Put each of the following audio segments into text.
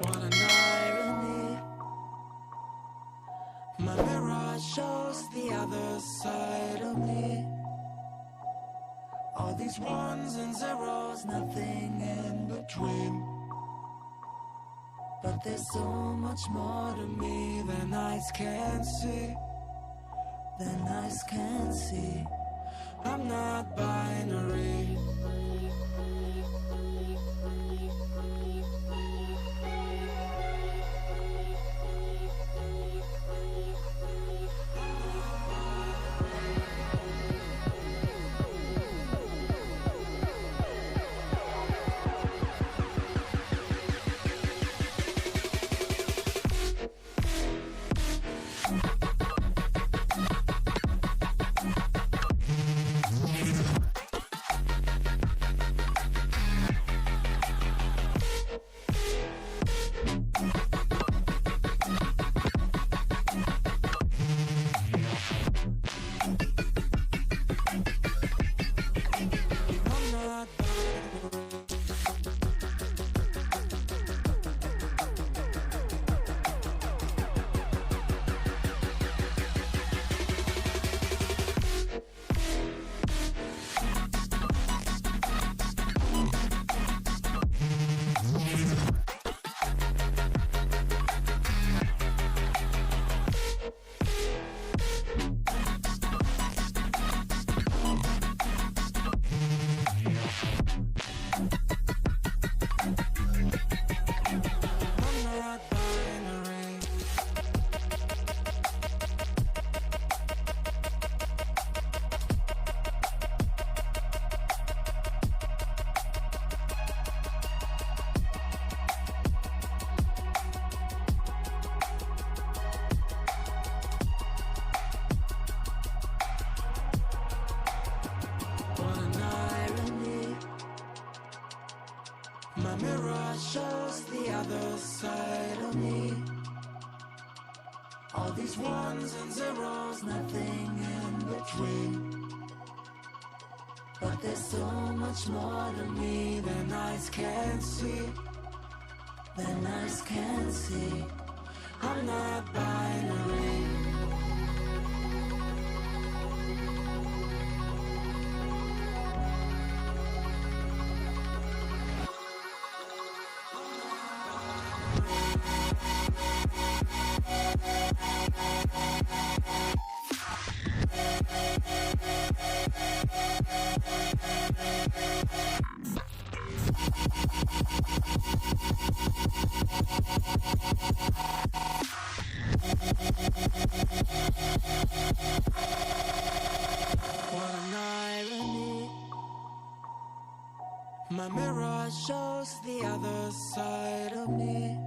What an irony. My mirror shows the other side of me. All these ones and zeros, nothing in between. But there's so much more to me than eyes can see. Than eyes can see. I'm not binary. My mirror shows the other side of me. All these ones and zeros, nothing in between. But there's so much more to me than eyes can see. Than eyes can see. I'm not binary. What an irony. My mirror shows the other side of me.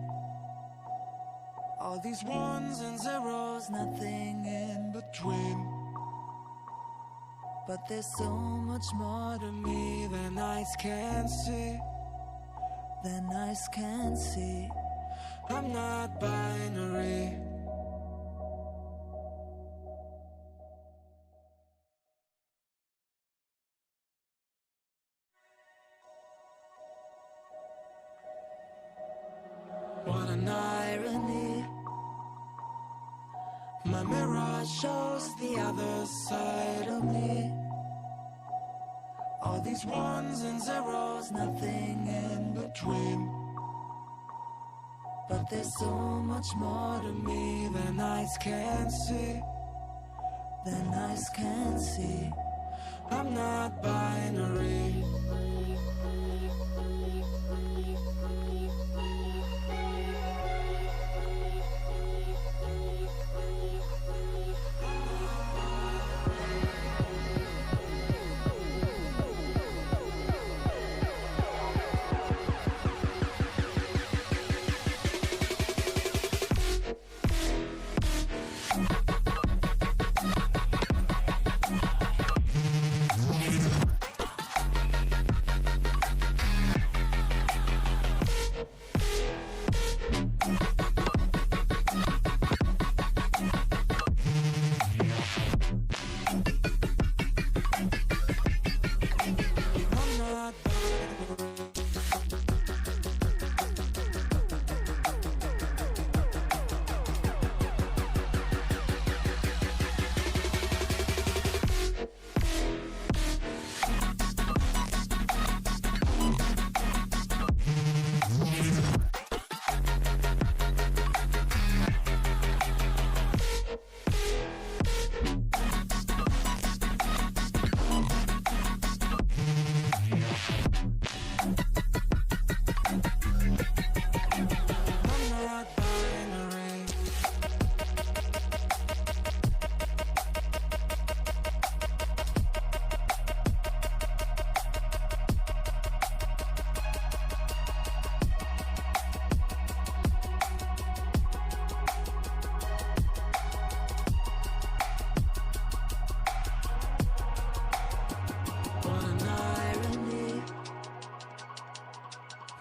All these ones and zeros, nothing in between. But there's so much more to me than eyes can see. Than eyes can see. I'm not binary. What an irony. My mirror shows the other side of me. All these ones and zeros, nothing in between. But there's so much more to me than eyes can see. Than eyes can see. I'm not binary.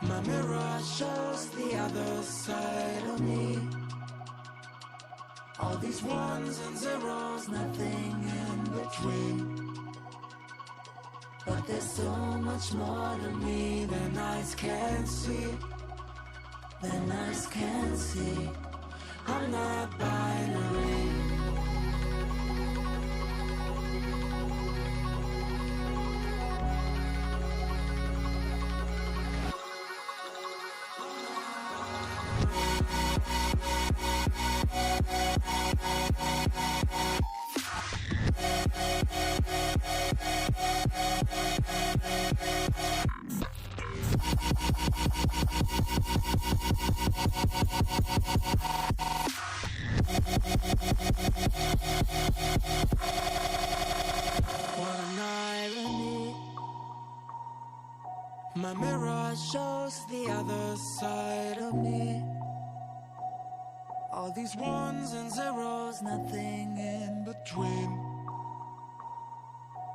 My mirror shows the other side of me. All these ones and zeros, nothing in between. But there's so much more to me than eyes can see. Than eyes can see. I'm not binary. What an irony. My mirror shows the other side of me. All these ones and zeros, nothing in between.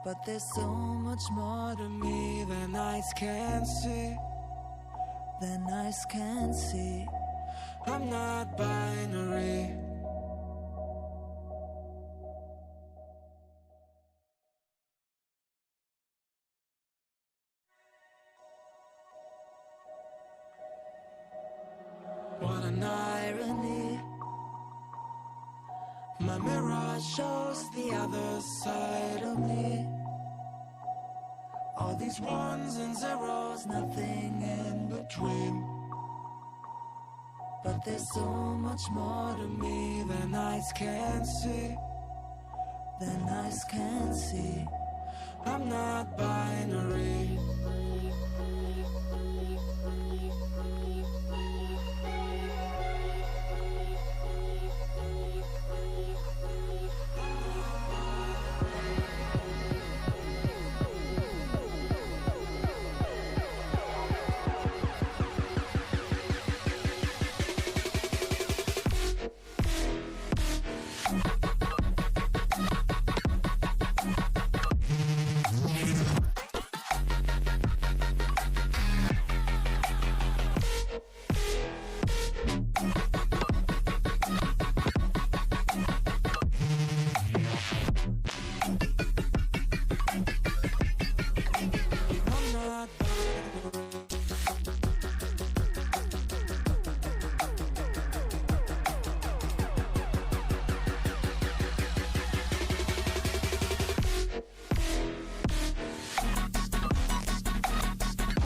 But there's so much more to me than eyes can see. Than eyes can see. I'm not binary. What an irony. My mirror shows the other side of me. All these ones and zeros, nothing in between. But there's so much more to me than eyes can see. Than eyes can see. I'm not binary.